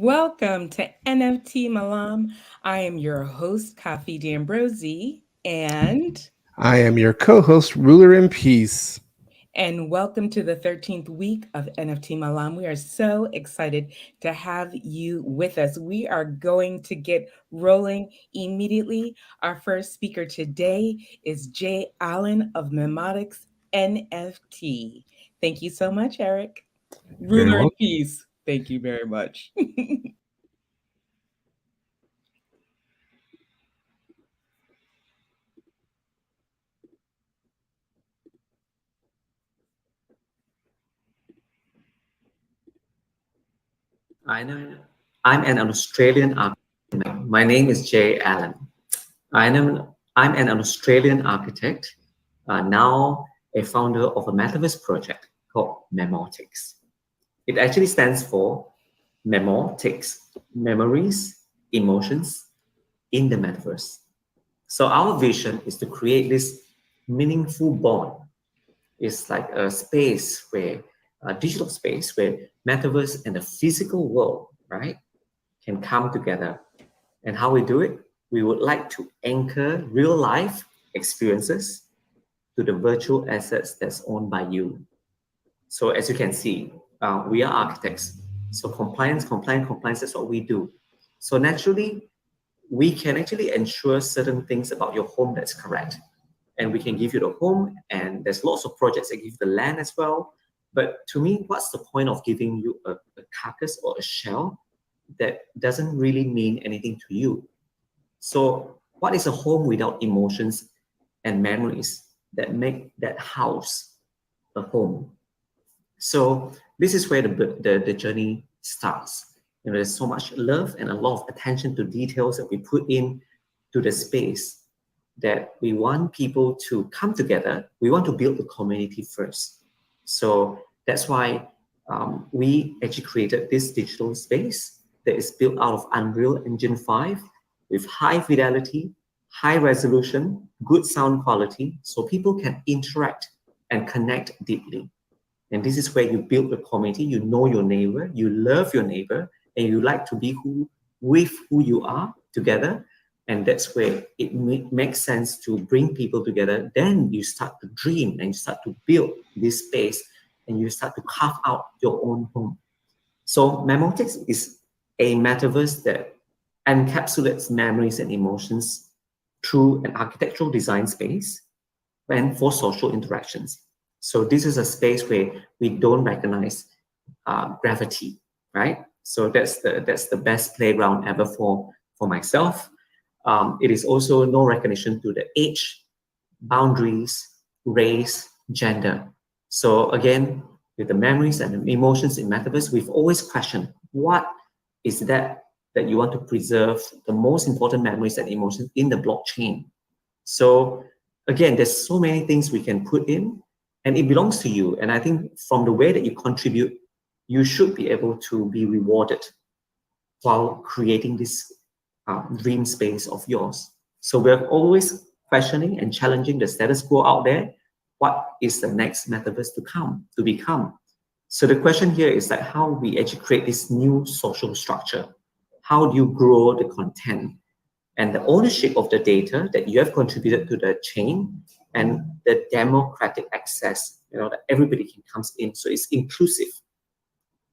Welcome to NFT Malam. I am your host, Kafi D'Ambrosi, I am your co host, Ruler in Peace. and welcome to the 13th week of NFT Malam. We are so excited to have you with us. We are going to get rolling immediately. Our first speaker today is Jay Allen of Memetics NFT. Thank you so much, Eric. Very Ruler in well. peace. Thank you very much. I know. I'm an Australian architect. My name is Jay Allen. I'm an Australian architect, now a founder of a metaverse project called Memotics. It actually stands for Memotics, Memories, Emotions in the Metaverse. So our vision is to create this meaningful bond. It's like a space where, a digital space where metaverse and the physical world, right, can come together. And how we do it, we would like to anchor real life experiences to the virtual assets that's owned by you. So as you can see, we are architects. So compliance is what we do. So naturally, we can actually ensure certain things about your home that's correct. And we can give you the home, and there's lots of projects that give the land as well. But to me, what's the point of giving you a carcass or a shell that doesn't really mean anything to you? So what is a home without emotions and memories that make that house a home? So this is where the journey starts. There's so much love and a lot of attention to details that we put in to the space that we want people to come together. We want to build the community first. So that's why we actually created this digital space that is built out of Unreal Engine 5 with high fidelity, high resolution, good sound quality, so people can interact and connect deeply. And this is where you build the community, you know your neighbor, you love your neighbor, and you like to be with who you are together. And that's where it makes sense to bring people together. Then you start to dream and you start to build this space and you start to carve out your own home. So Memotics is a metaverse that encapsulates memories and emotions through an architectural design space and for social interactions. So this is a space where we don't recognize gravity, right? So that's the best playground ever for myself. It is also no recognition to the age, boundaries, race, gender. So again, with the memories and the emotions in metaverse, we've always questioned what is that you want to preserve the most important memories and emotions in the blockchain. So again, there's so many things we can put in, and it belongs to you. And I think from the way that you contribute, you should be able to be rewarded while creating this dream space of yours. So we're always questioning and challenging the status quo out there. What is the next metaverse to become? So the question here is that how we actually create this new social structure. How do you grow the content and the ownership of the data that you have contributed to the chain and the democratic access, that everybody can comes in. So it's inclusive.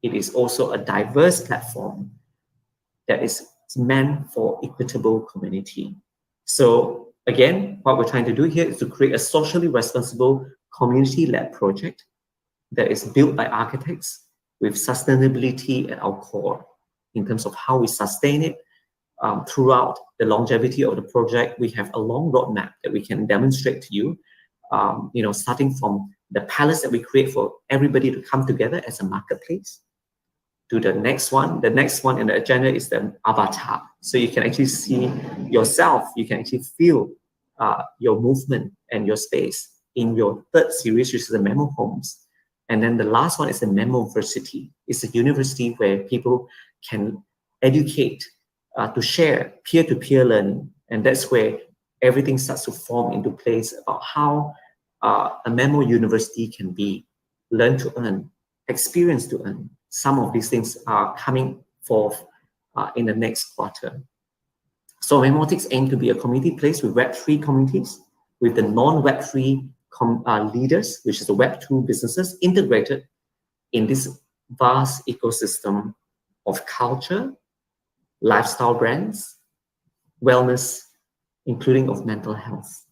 It is also a diverse platform that is meant for equitable community. So again, what we're trying to do here is to create a socially responsible community-led project that is built by architects with sustainability at our core in terms of how we sustain it throughout the longevity of the project. We have a long roadmap that we can demonstrate to you, starting from the palace that we create for everybody to come together as a marketplace, to the next one. The next one in the agenda is the avatar. So you can actually see yourself, you can actually feel your movement and your space in your third series, which is the Memo Homes. And then the last one is the Memoversity. It's a university where people can educate, to share peer-to-peer learning. And that's where everything starts to form into place about how a Memo university can be learn to earn, experience to earn. Some of these things are coming forth in the next quarter. So Memotics aim to be a community place with Web3 communities, with the non-Web3 leaders, which is the Web2 businesses, integrated in this vast ecosystem of culture, lifestyle brands, wellness, including of mental health.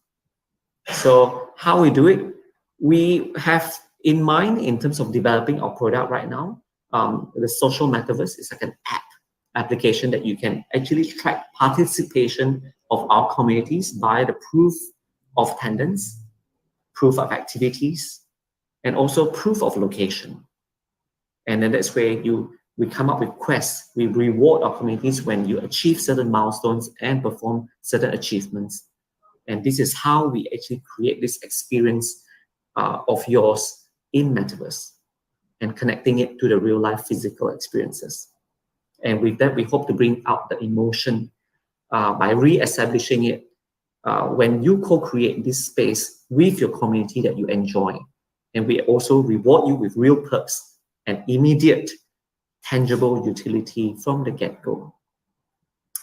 So how we do it, we have in mind in terms of developing our product right now, the social metaverse is like an application that you can actually track participation of our communities by the proof of attendance, proof of activities, and also proof of location. And then that's where we come up with quests. We reward our communities when you achieve certain milestones and perform certain achievements. And this is how we actually create this experience of yours in Metaverse and connecting it to the real life physical experiences. And with that, we hope to bring out the emotion by re-establishing it when you co-create this space with your community that you enjoy. And we also reward you with real perks and immediate tangible utility from the get-go.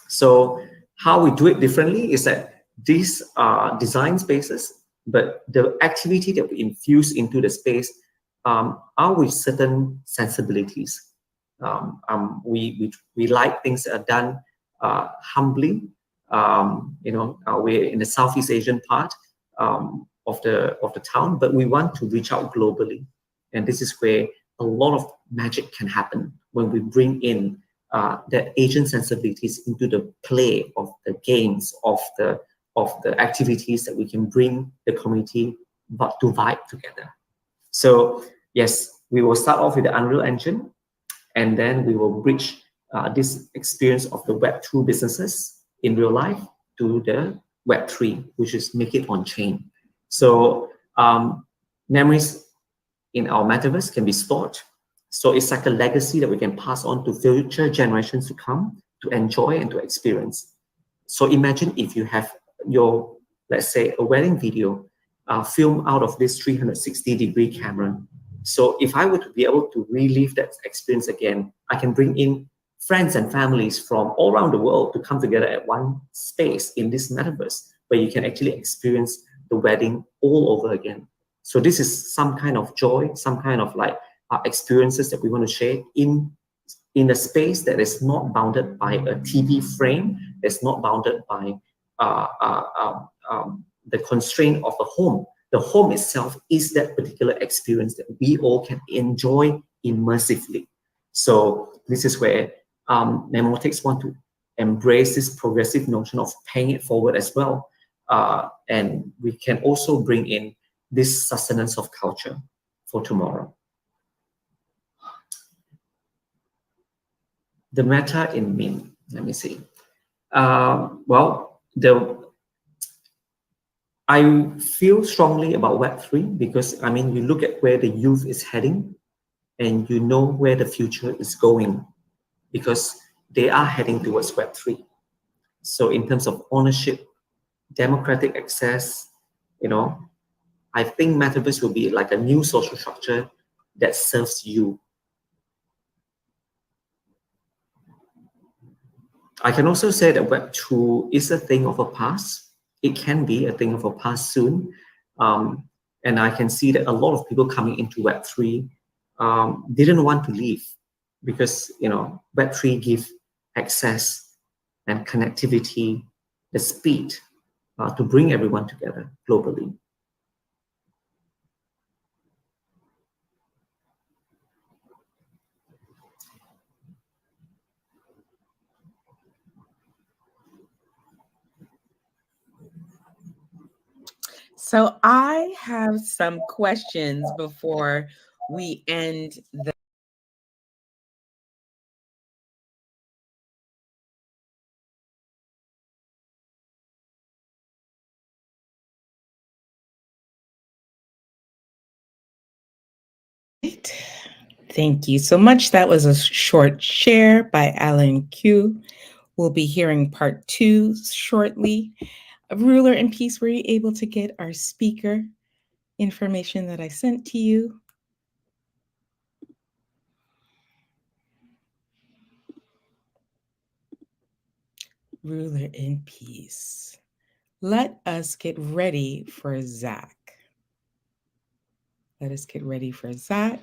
So how we do it differently is that these are design spaces, but the activity that we infuse into the space are with certain sensibilities. We like things that are done humbly. We're in the Southeast Asian part of the town, but we want to reach out globally, and this is where a lot of magic can happen when we bring in the Asian sensibilities into the play of the games, of the activities that we can bring the community but to vibe together. So yes, we will start off with the Unreal Engine, and then we will bridge this experience of the Web2 businesses in real life to the Web3, which is make it on chain. So memories in our metaverse can be stored. So it's like a legacy that we can pass on to future generations to come to enjoy and to experience. So imagine if you have your, let's say, a wedding video filmed out of this 360-degree camera. So if I were to be able to relive that experience again, I can bring in friends and families from all around the world to come together at one space in this metaverse where you can actually experience the wedding all over again. So this is some kind of joy, some kind of like experiences that we want to share in a space that is not bounded by a TV frame, that's not bounded by the constraint of the home. The home itself is that particular experience that we all can enjoy immersively. So this is where Memotics want to embrace this progressive notion of paying it forward as well. And we can also bring in this sustenance of culture for tomorrow. The meta in Mint, let me see. I feel strongly about Web3 because, I mean, you look at where the youth is heading and you know where the future is going because they are heading towards Web3. So in terms of ownership, democratic access, I think Metaverse will be like a new social structure that serves you. I can also say that Web2 is a thing of the past. It can be a thing of the past soon. And I can see that a lot of people coming into Web3 didn't want to leave because, Web3 gives access and connectivity, the speed to bring everyone together globally. So I have some questions before we end the Thank you so much. That was a short share by Alan Q. We'll be hearing part 2 shortly. Ruler and Peace, were you able to get our speaker information that I sent to you? Ruler in peace. Let us get ready for Zach. Let us get ready for Zach.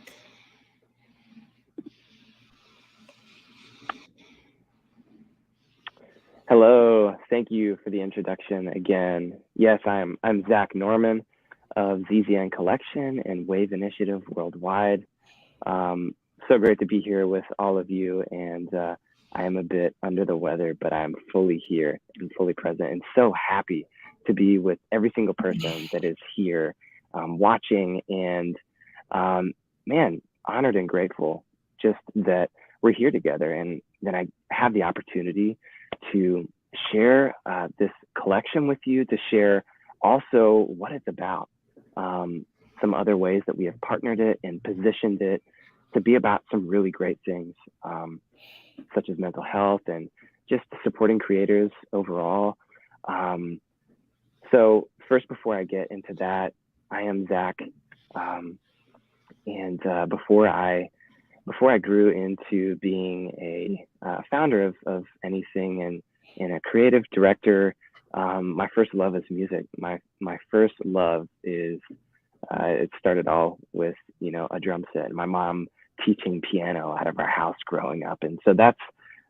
Hello, thank you for the introduction again. Yes, I'm Zach Norman of ZZN Collection and Wave Initiative Worldwide. So great to be here with all of you, and I am a bit under the weather, but I'm fully here and fully present, and so happy to be with every single person that is here watching, and man, honored and grateful just that we're here together and that I have the opportunity to share this collection with you, to share also what it's about, some other ways that we have partnered it and positioned it to be about some really great things, such as mental health and just supporting creators overall. So first, before I get into that, I am Zach, and before I grew into being a founder of anything and a creative director, my first love is music. My first love is it started all with a drum set. My mom teaching piano out of our house growing up, and so that's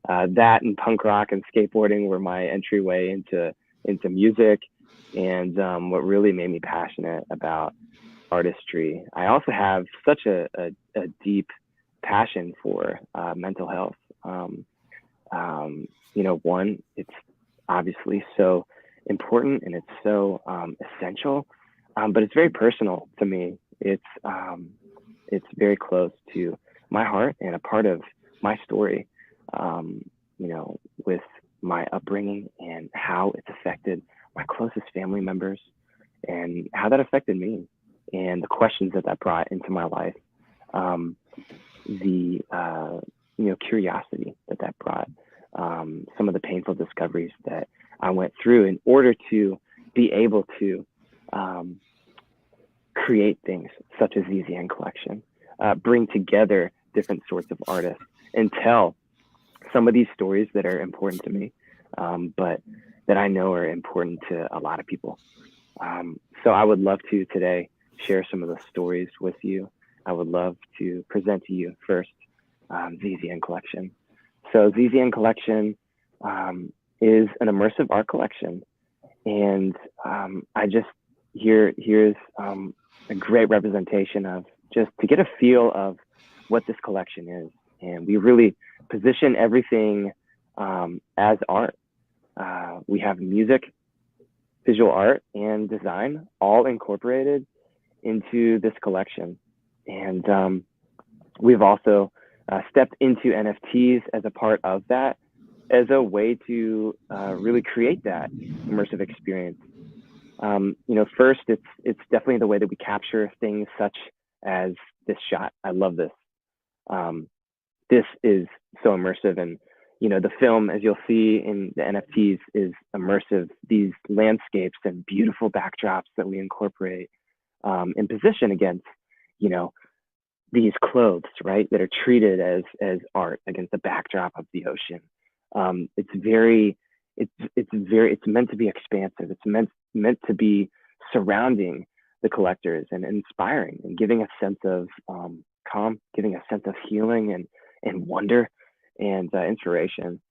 that and punk rock and skateboarding were my entryway into music, and what really made me passionate about artistry. I also have such a deep passion for mental health. One, it's obviously so important and it's so essential, but it's very personal to me. It's very close to my heart and a part of my story, with my upbringing and how it's affected my closest family members and how that affected me and the questions that brought into my life. The curiosity that brought, some of the painful discoveries that I went through in order to be able to create things such as ZZN Collection, bring together different sorts of artists and tell some of these stories that are important to me, but that I know are important to a lot of people. So I would love to today share some of the stories with you. I would love to present to you first ZZN Collection. So ZZN Collection is an immersive art collection, and I just here's a great representation of just to get a feel of what this collection is, and we really position everything as art. We have music, visual art, and design all incorporated into this collection. And we've also stepped into NFTs as a part of that, as a way to really create that immersive experience. First, it's definitely the way that we capture things such as this shot. I love this. This is so immersive, and the film, as you'll see in the NFTs, is immersive. These landscapes and beautiful backdrops that we incorporate in position against, these clothes, right, that are treated as art against the backdrop of the ocean. It's meant to be expansive. It's meant to be surrounding the collectors and inspiring and giving a sense of calm, giving a sense of healing and wonder and inspiration.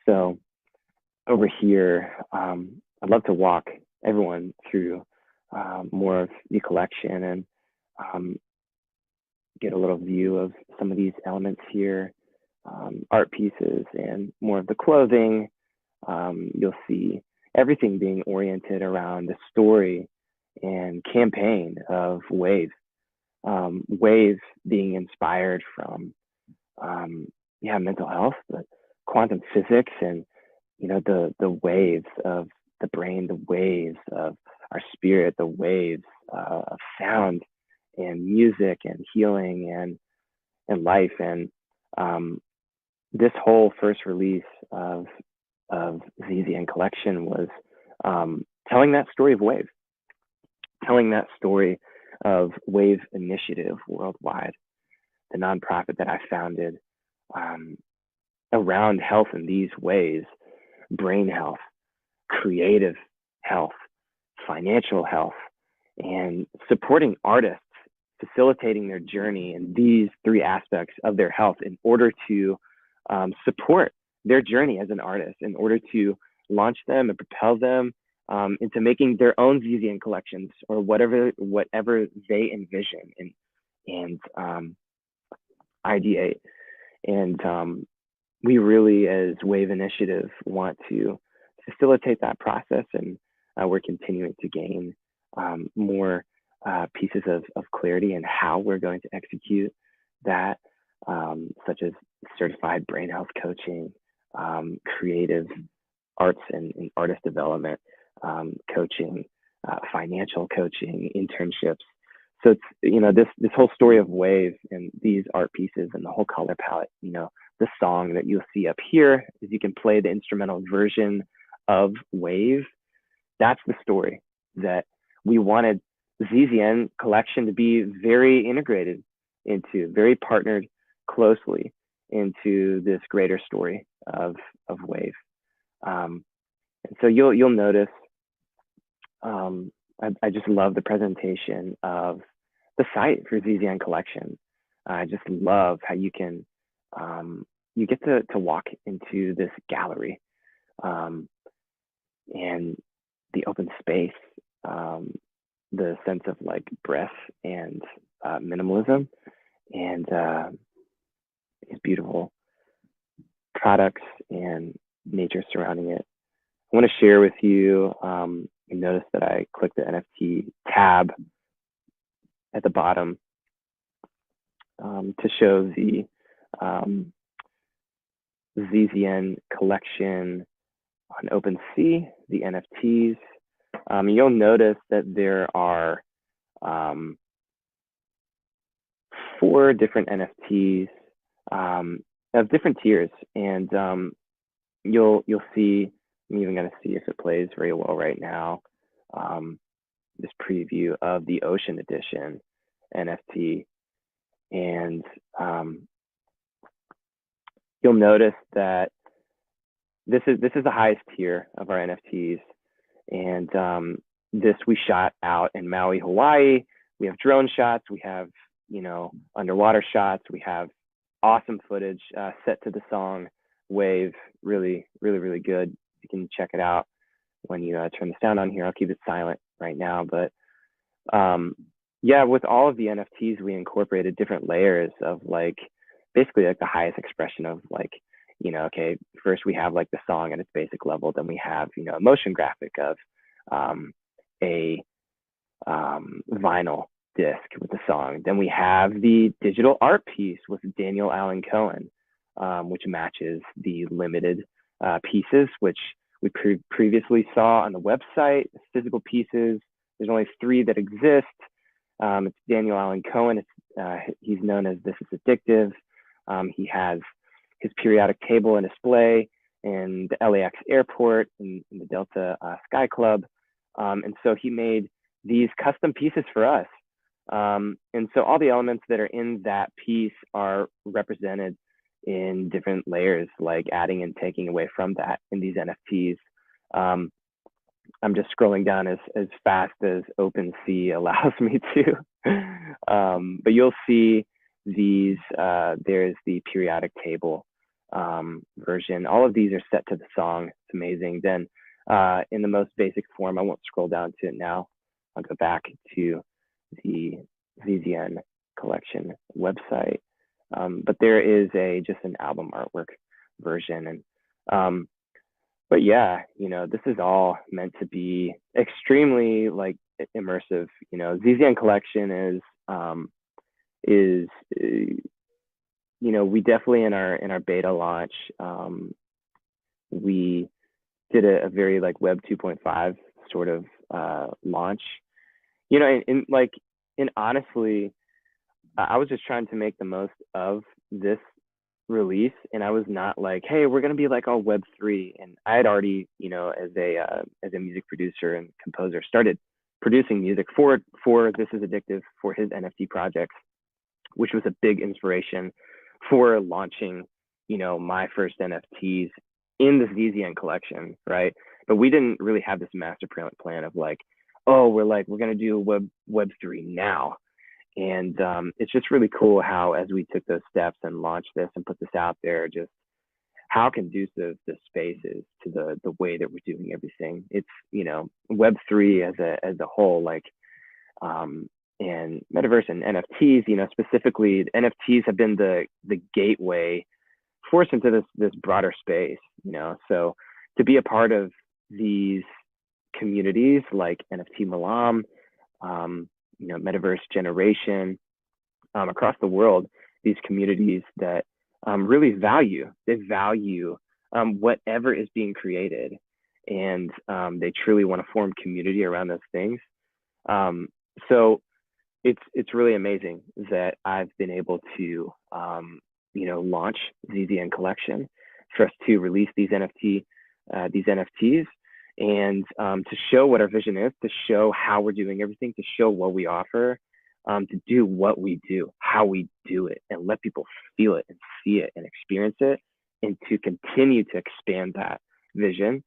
So over here, I'd love to walk everyone through more of the collection and get a little view of some of these elements here, art pieces and more of the clothing. You'll see everything being oriented around the story and campaign of Wave. Wave being inspired from mental health, but quantum physics, and the waves of the brain, the waves of our spirit, the waves of sound and music and healing and life. And this whole first release of ZZN Collection was telling that story of Wave, telling that story of Wave Initiative Worldwide, the nonprofit that I founded around health in these ways: brain health, creative health, financial health, and supporting artists, facilitating their journey in these three aspects of their health in order to support their journey as an artist, in order to launch them and propel them into making their own ZZN collections or whatever they envision and ideate. And we really, as Wave Initiative, want to facilitate that process, and we're continuing to gain more pieces of clarity in how we're going to execute that, such as certified brain health coaching, creative arts and artist development coaching, financial coaching, internships. So it's, you know, this whole story of Wave and these art pieces and the whole color palette, you know, the song that you'll see up here is you can play the instrumental version of Wave. That's the story that we wanted the ZZN collection to be very integrated into, very partnered closely into this greater story of Wave. And so you'll notice, I just love the presentation of the site for ZZN collection. I just love how you can, you get to walk into this gallery and the open space, the sense of like breath and minimalism, and these beautiful products and nature surrounding it. I want to share with you, you notice that I clicked the NFT tab at the bottom to show the ZZN collection on OpenSea, the NFTs. You'll notice that there are 4 different NFTs of different tiers, and you'll see. I'm even going to see if it plays very well right now. This preview of the Ocean Edition NFT, and you'll notice that this is the highest tier of our NFTs, and this we shot out in Maui, Hawaii. We have drone shots, we have, you know, underwater shots, we have awesome footage set to the song Wave. Really, really, really good. You can check it out when you turn the sound on here. I'll keep it silent right now, but yeah, with all of the NFTs, we incorporated different layers of like, basically like the highest expression of like, you know, okay, first we have like the song at its basic level, then we have, you know, a motion graphic of a vinyl disc with the song. Then we have the digital art piece with Daniel Allen Cohen, which matches the limited pieces, which we previously saw on the website. Physical pieces, there's only 3 that exist. It's Daniel Allen Cohen. He's known as This Is Addictive. He has his periodic table and display in the LAX airport in the Delta Sky Club. And so he made these custom pieces for us. And so all the elements that are in that piece are represented in different layers, like adding and taking away from that in these NFTs. I'm just scrolling down as fast as OpenSea allows me to. But you'll see these, there's the periodic table version. All of these are set to the song. It's amazing. Then in the most basic form, I won't scroll down to it now. I'll go back to the ZZN collection website. But there is just an album artwork version. And but yeah, you know, this is all meant to be extremely like immersive. You know, ZZN collection is you know, we definitely in our beta launch, we did a very like Web 2.5 sort of launch. You know, and honestly, I was just trying to make the most of this release, and I was not like, hey, we're gonna be like all Web 3. And I had already, you know, as a music producer and composer, started producing music for This Is Addictive, for his NFT projects, which was a big inspiration for launching, my first NFTs in the ZZN collection, right? But we didn't really have this master plan of like, oh, we're going to do Web3 now. And it's just really cool how, as we took those steps and launched this and put this out there, just how conducive the space is to the way that we're doing everything. It's, Web3 as a whole, like, and metaverse and NFTs, specifically NFTs have been the gateway for us into this broader space, so to be a part of these communities like NFT Malam, metaverse generation, across the world, these communities that really value whatever is being created, and they truly want to form community around those things. So it's really amazing that I've been able to launch ZZN collection, for us to release these NFTs, and to show what our vision is, to show how we're doing everything, to show what we offer, to do what we do, how we do it, and let people feel it and see it and experience it, and to continue to expand that vision,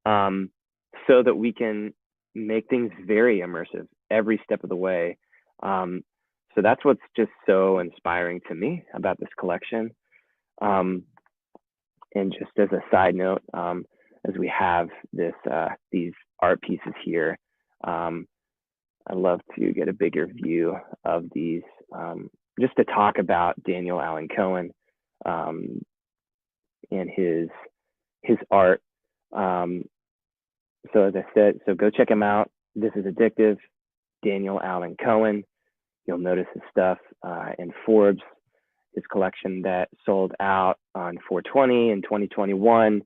so that we can make things very immersive every step of the way. So that's what's just so inspiring to me about this collection. And just as a side note, as we have these art pieces here, I'd love to get a bigger view of these, just to talk about Daniel Allen Cohen, and his art. So as I said, so go check him out. This is Addictive, Daniel Allen Cohen. You'll notice his stuff in Forbes, his collection that sold out on 420 in 2021,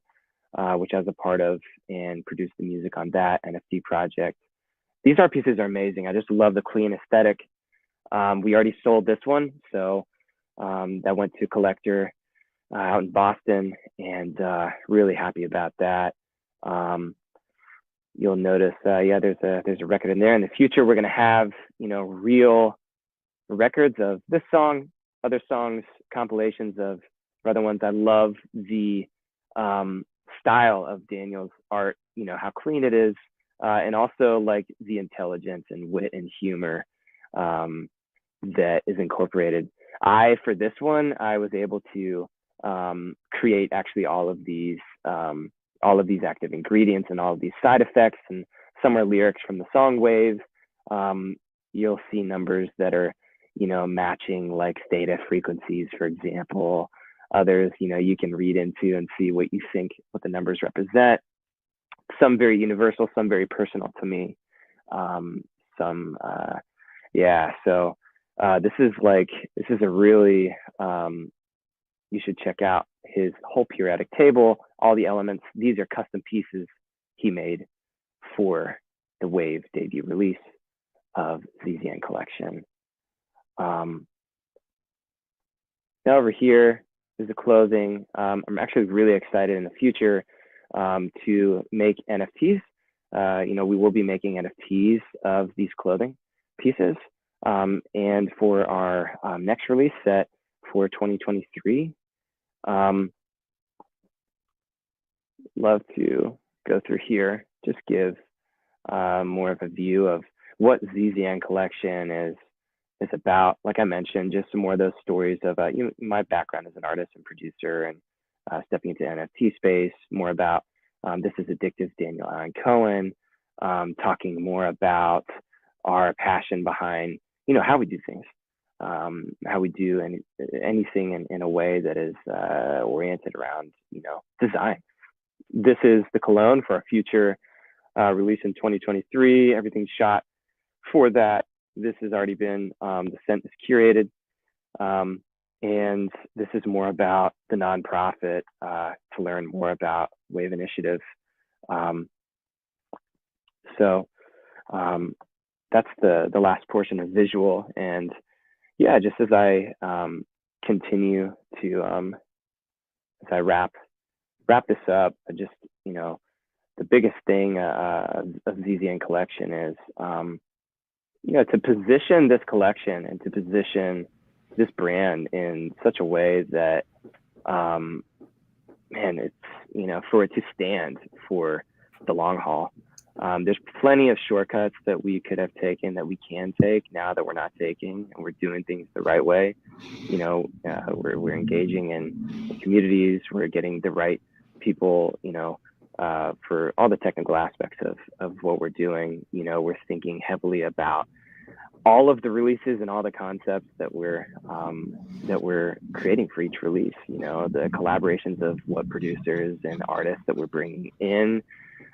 which I was a part of and produced the music on that NFT project. These art pieces are amazing. I just love the clean aesthetic. We already sold this one, so that went to a collector out in Boston, and really happy about that. You'll notice, there's a record in there. In the future, we're gonna have, real records of this song, other songs, compilations of other ones. I love the style of Daniel's art, how clean it is, and also like the intelligence and wit and humor that is incorporated. For this one, I was able to create actually all of these active ingredients and all of these side effects, and some are lyrics from the song Wave. You'll see numbers that are, matching like theta frequencies, for example. Others, you can read into and see what you think, what the numbers represent. Some very universal, some very personal to me. So this is a really, you should check out his whole periodic table, all the elements. These are custom pieces he made for the Wave debut release of ZZN collection. Now over here is the clothing. I'm actually really excited in the future to make NFTs. We will be making NFTs of these clothing pieces. And for our next release set for 2023, love to go through here, just give more of a view of what ZZN collection is about. Like I mentioned, just some more of those stories of my background as an artist and producer, and stepping into NFT space, more about This Is Addictive, Daniel Allen Cohen, talking more about our passion behind, how we do things, how we do anything in a way that is oriented around, design. This is the cologne for our future release in 2023. Everything's shot for that. This has already been, the scent is curated. And this is more about the nonprofit, to learn more about Wave Initiative. So that's the last portion of visual. And yeah, just as I continue to, as I wrap this up, I just, the biggest thing of ZZN collection is, to position this collection and to position this brand in such a way that man, it's, for it to stand for the long haul. There's plenty of shortcuts that we could have taken that we can take now that we're not taking, and we're doing things the right way. We're engaging in communities, we're getting the right people, for all the technical aspects of what we're doing. We're thinking heavily about all of the releases and all the concepts that we're creating for each release. The collaborations of what producers and artists that we're bringing in,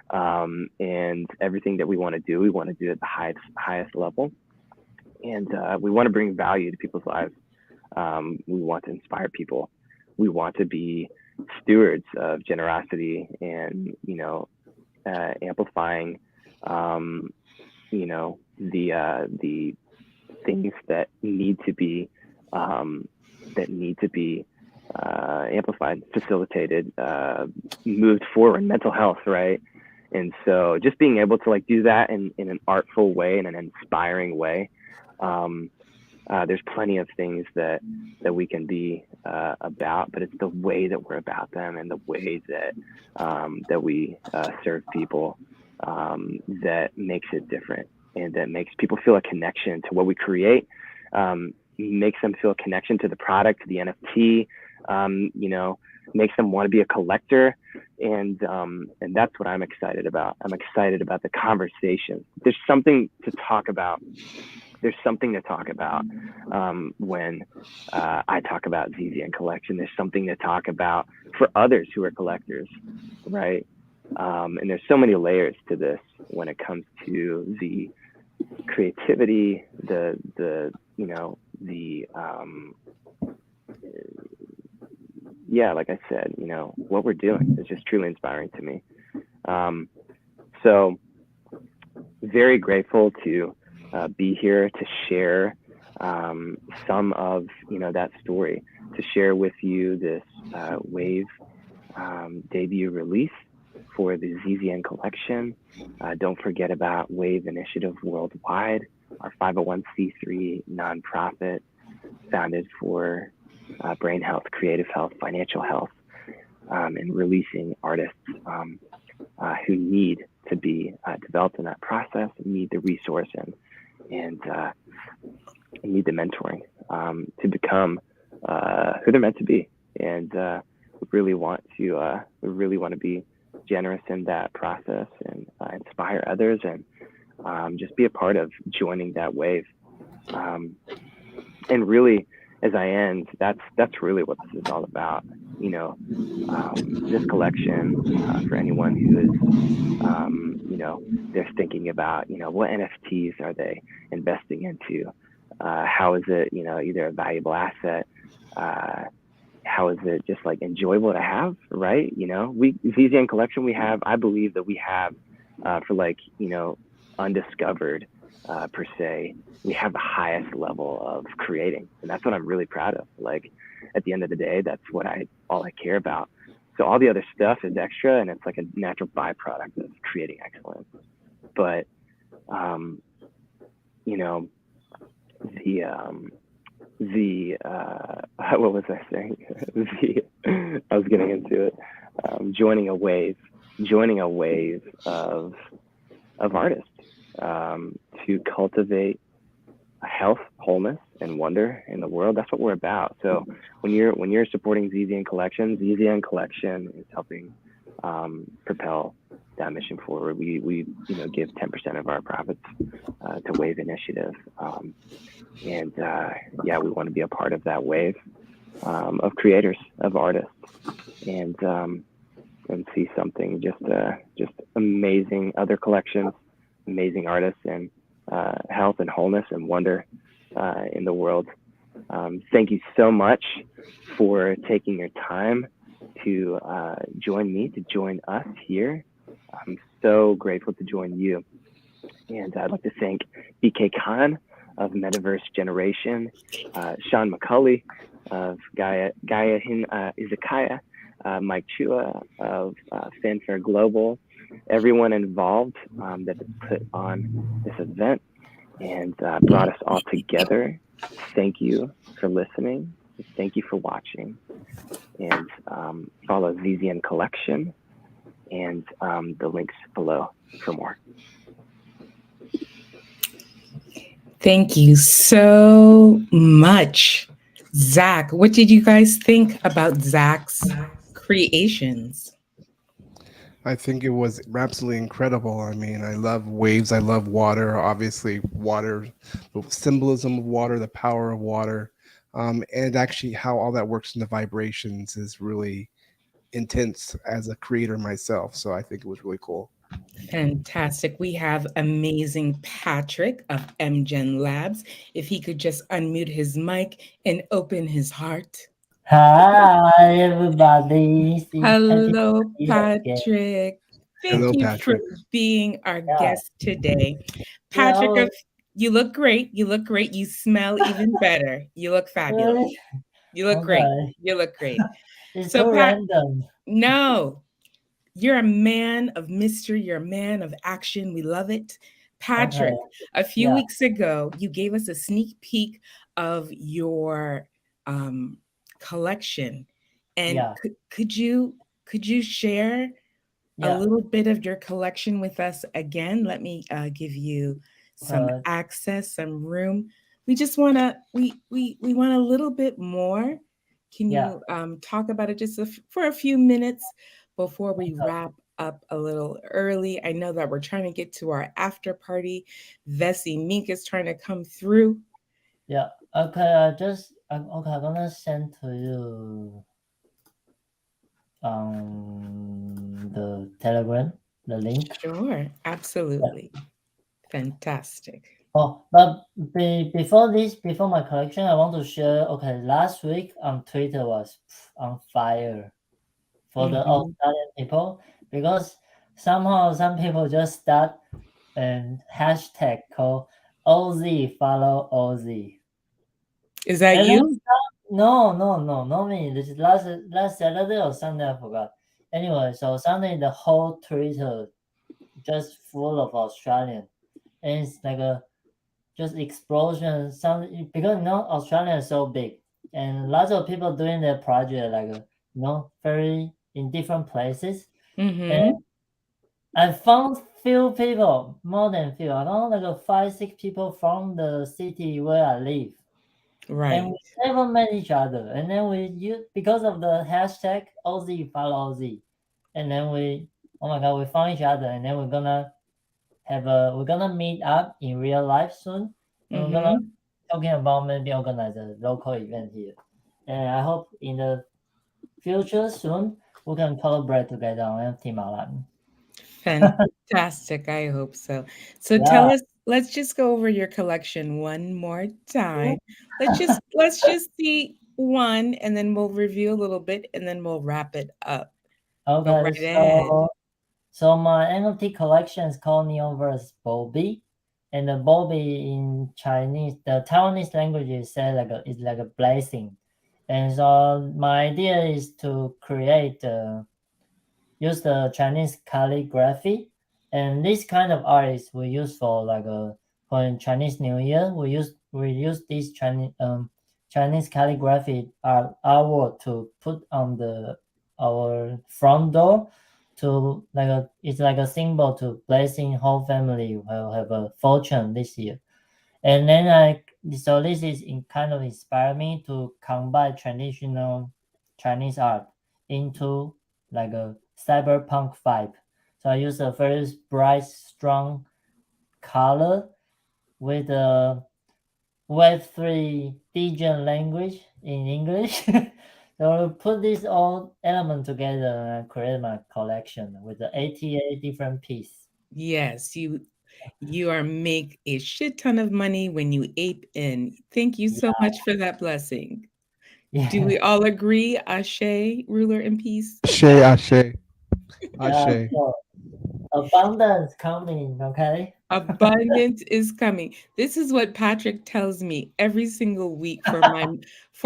and everything that we want to do at the highest level, and we want to bring value to people's lives. We want to inspire people. We want to be stewards of generosity and amplifying the things that need to be amplified, facilitated, moved forward. Mental health, right? And so just being able to do that in an artful way, in an inspiring way. There's plenty of things that we can be about, but it's the way that we're about them and the way that we serve people that makes it different, and that makes people feel a connection to what we create, makes them feel a connection to the product, to the NFT, makes them want to be a collector. And that's what I'm excited about. I'm excited about the conversation. There's something to talk about. When I talk about ZZN Collection. There's something to talk about for others who are collectors, right? And there's so many layers to this when it comes to the creativity, like I said, what we're doing is just truly inspiring to me. So very grateful to be here to share some of that story, to share with you this Wave debut release for the ZZN Collection. Don't forget about Wave Initiative Worldwide, our 501c3 nonprofit founded for brain health, creative health, financial health, and releasing artists who need to be developed in that process, need the resource and need the mentoring to become who they're meant to be. And we really want to be generous in that process and inspire others, and just be a part of joining that wave. And really, as I end, that's really what this is all about. This collection, for anyone who is, they're thinking about, what NFTs are they investing into? How is it, either a valuable asset? How is it just enjoyable to have, right? ZZN Collection, I believe that we have, for undiscovered, per se, we have the highest level of creating, and that's what I'm really proud of. At the end of the day, that's all I care about. So all the other stuff is extra, and it's a natural byproduct of creating excellence. But what was I saying? I was getting into it. Joining a wave of artists to cultivate health, wholeness, and wonder in the world. That's what we're about. So when you're supporting ZZN Collection is helping propel that mission forward. We give 10% of our profits to Wave Initiative, and we want to be a part of that wave of creators, of artists, and see something just amazing, other collections, amazing artists, and health and wholeness and wonder in the world. Thank you so much for taking your time to join us here. I'm so grateful to join you. And I'd like to thank BK Khan of Metaverse Generation, Sean McCully of Gaijin Izakaya, Mike Chua of Fanfare Global, everyone involved that has put on this event and brought us all together. Thank you for listening. Thank you for watching. And follow ZZN Collection and the links below for more. Thank you so much. Zach, what did you guys think about Zach's creations? I think it was absolutely incredible. I mean, I love waves. I love water. Obviously, water, the symbolism of water, the power of water, and actually how all that works in the vibrations is really intense as a creator myself. So I think it was really cool. Fantastic. We have amazing Patrick of MGen Labs. If he could just unmute his mic and open his heart. Hi, everybody. Happy to Hello, be here again. Patrick. Thank Hello, you for Patrick. being our Yeah. guest today. Yeah, Patrick, oh, you look great. You look great. You smell even better. You look fabulous. really? You look great. Okay. You look great. It's So, too Pat, random. no, you're a man of mystery. You're a man of action. We love it. Patrick, Okay. a few Yeah. weeks ago, you gave us a sneak peek of your collection. And Yeah. could you share a Yeah. little bit of your collection with us again? Let me give you some Okay. access, some room. We just want to we want a little bit more. Can Yeah. you talk about it just for a few minutes before we Okay. wrap up a little early? I know that we're trying to get to our after party. Vessi Mink is trying to come through. Yeah. Okay. Okay. I'm gonna send to you the Telegram, the link. Sure, Yeah. absolutely. Fantastic. Oh, but before this, before my collection, I want to share. Okay, last week on Twitter was on fire for the Mhm. Australian people because somehow some people just start and hashtag called OZ follow OZ. Is that And you? no, not me. This is last Saturday or Sunday, I forgot. Anyway, so Sunday the whole Twitter just full of Australian, and it's like a just explosion. Some because Australia is so big, and lots of people doing their project like very in different places. And Mm-hmm. I found few people, more than few. I found like 5, 6 people from the city where I live, and Right. we never met each other. And then we use because of the hashtag OZ follow OZ, and then oh my god, we found each other, and then we're gonna meet up in real life soon, and we're gonna Mm-hmm. talking about maybe organize a local event here. And I hope in the future soon we can collaborate together on Nft Malam. Fantastic. I hope so. So tell Yeah. us, let's just go over your collection one more time. Let's just see one and then we'll review a little bit and then we'll wrap it up. Go Okay. right ahead. So my NFT collection is called Neoverse Bobby, and the Bobby in Chinese, the Taiwanese language is said it's like a blessing. And so my idea is to create use the Chinese calligraphy, and this kind of art is we use for for Chinese New Year. We use this Chinese calligraphy artwork to put on our front door to it's like a symbol to blessing whole family will have a fortune this year. And then so this is kind of inspire me to combine traditional Chinese art into like a cyberpunk vibe. So I use a very bright, strong color with a Web3 Dijon language in English. So I put this all element together and create my collection with the 88 different pieces. Yes, you are make a shit ton of money when you ape in. Thank you so much for that blessing. Do Yeah, we all agree? Ashe, ruler in peace. Ashe, Ashe, yeah. Ashe. So abundance coming, okay? Abundance is coming. This is what Patrick tells me every single week for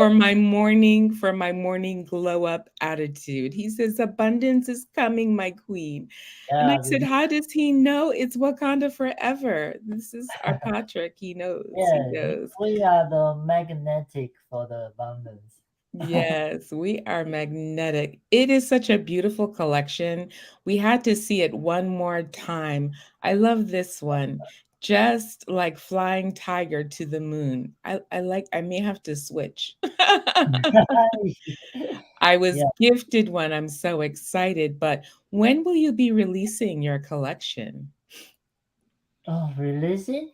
my morning glow up attitude. He says abundance is coming, my queen. And I Yeah, said, how does he know it's Wakanda forever? This is our Patrick. He knows. He yeah. knows. We are the magnetic for the abundance. Yes, we are magnetic. It is such a beautiful collection. We had to see it one more time. I love this one. Just like flying tiger to the moon. I may have to switch. I was Yeah. gifted one. I'm so excited. But when will you be releasing your collection? Oh, releasing?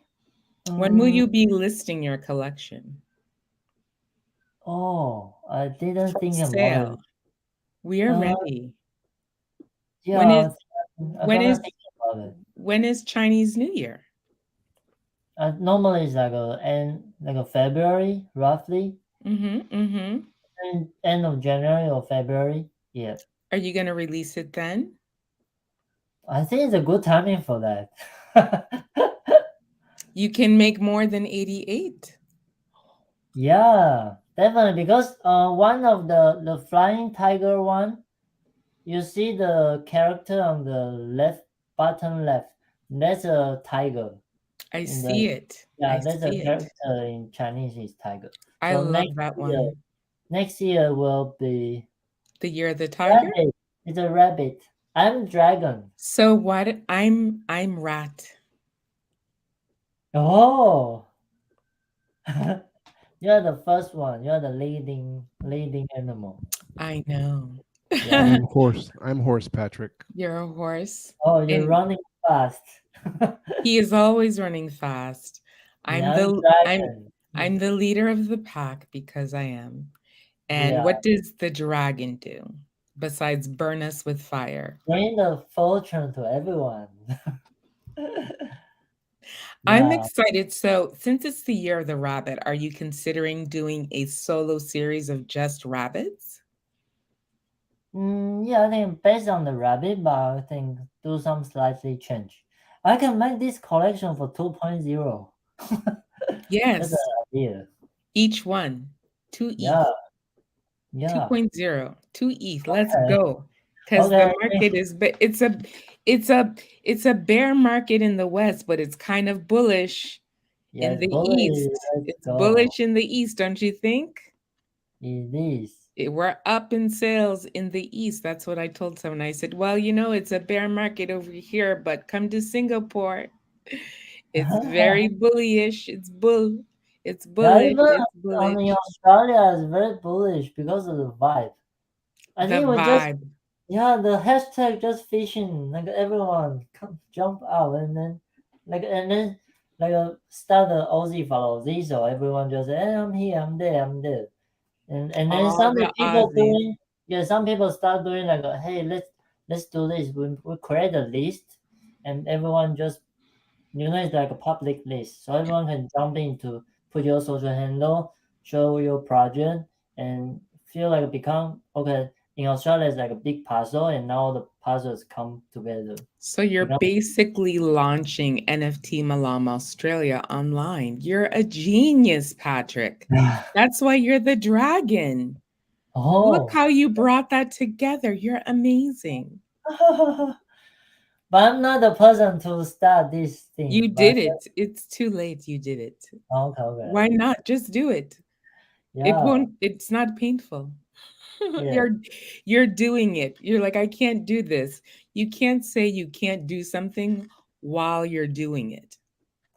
When will Um, you be listing your collection oh, I didn't for think about it. sale? We are Uh, ready. When is yeah, I'm when gonna is think about it. when is Chinese New Year? Normally it's like a February, roughly, Mm-hmm. Mm-hmm. and end of January or February. Yeah, Are you gonna release it then? I think it's a good timing for that. You can make more than 88. Yeah, definitely because one of the flying tiger one, you see the character on the left bottom left. That's a tiger. I In the see it. Yeah, I that's a see it. character in Chinese is tiger. I So love that one. next year will be The Year of the Tiger. rabbit. It's a rabbit. I'm dragon. So what? I'm rat. Oh, you're the first one. You're the leading animal. I know. Yeah. I'm horse, Patrick. You're a horse, Oh, you're and running fast. he is always running fast. I'm Yeah, I'm the I'm dragon. I'm the leader of the pack because I am. And Yeah, what does the dragon do besides burn us with fire? bring the fortune to everyone. I'm Yeah. excited. So, since it's the year of the rabbit, are you considering doing a solo series of just rabbits? Yeah, I think based on the rabbit, but I think do some slightly change. I can make this collection for 2.0. That's Yes, an idea. each one, 2 Yeah, ETH, yeah. 2.0, 2 ETH. Let's Okay, go. Because the okay. market is, but it's a bear market in the West, but it's kind of bullish in Yes, the bully. East. Let's It's go. bullish in the East, don't you think? It is. We're up in sales in the East. That's what I told someone. I said, well, it's a bear market over here, but come to Singapore. It's very bullyish. It's Yeah, bullish. even It's in bullish. Australia is very bullish because of the vibe. I The think we just vibe. Yeah, the hashtag just fishing, like everyone come jump out and then start the Aussie follow this or everyone just say, hey, I'm here, I'm there, I'm there. And then All some the people Aussies. some people start doing hey, let's do this. We create a list and everyone just it's like a public list. So everyone can jump in to put your social handle, show your project, and feel like it become okay. In Australia, it's like a big puzzle, and now the puzzles come together. So you're Become, basically launching NFT Malam Australia online. You're a genius, Patrick. That's why you're the dragon. Look oh, how you brought that together. You're amazing. but I'm not the person to start this You thing. But did it. It's too late. You did it. okay, okay, Why not? Just do it. yeah, It's not painful. yeah, You're doing it. You're like, I can't do this. You can't say you can't do something while you're doing it.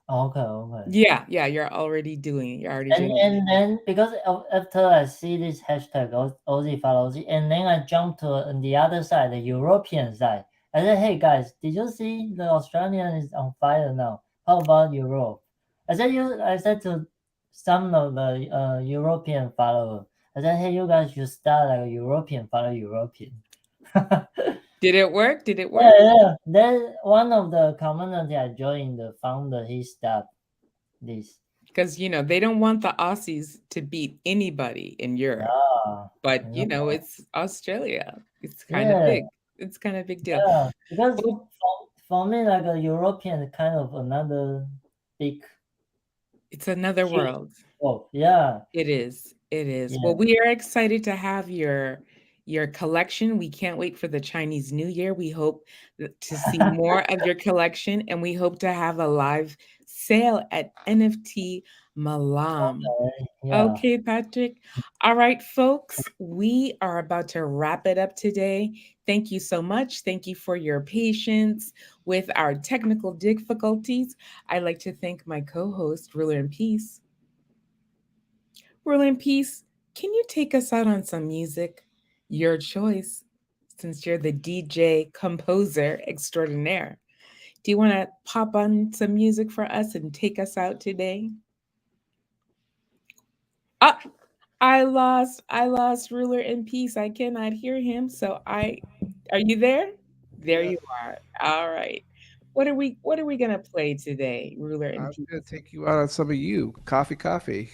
okay, okay. Yeah, you're already doing it. You're already doing it. And then because after I see this hashtag Aussie follow Aussie, and then I jump to the other side, the European side. I said, hey guys, did you see the Australian is on fire now? How about Europe? I said to some of the European followers, I said, hey, you guys should start like a European follow European. Did it work? Did it Yeah, work? yeah. Then one of the community I joined, the founder, he started this. Because they don't want the Aussies to beat anybody in Europe. Yeah, But you know. it's Australia. It's kind of Yeah, big. It's kind of big deal. yeah. Because Well, for me, like a European is kind of another big it's another huge world. scope. Yeah, It is. It is. Well, yeah. we are excited to have your collection. We can't wait for the Chinese New Year. We hope to see more of your collection, and we hope to have a live sale at NFT Malam. Yeah. Okay, Patrick. All right, folks, we are about to wrap it up today. Thank you so much. Thank you for your patience with our technical difficulties. I'd like to thank my co host, Ruler in Peace. Ruler in Peace, can you take us out on some music? Your choice, since you're the DJ composer extraordinaire. Do you want to pop on some music for us and take us out today? Ah, I lost Ruler in Peace. I cannot hear him. So are you there? There Yeah, you are. All right. What are we gonna play today, Ruler in I'm Peace? gonna take you out on some of you. Coffee.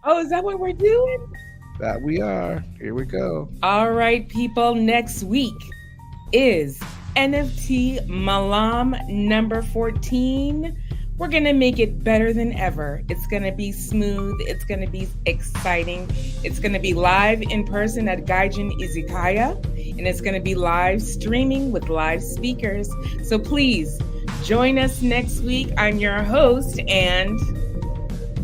Oh, is that what we're doing? That we are. Here we go. All right, people. Next week is NFT Malam number 14. We're going to make it better than ever. It's going to be smooth. It's going to be exciting. It's going to be live in person at Gaijin Izakaya, and it's going to be live streaming with live speakers. So please join us next week. I'm your host, and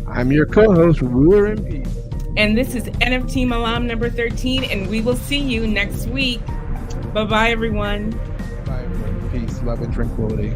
I'm your co-host, Ruler in Peace. this is NFT Malam number 13, and we will see you next week. Bye-bye, everyone. Bye, everyone. Peace, love, and tranquility.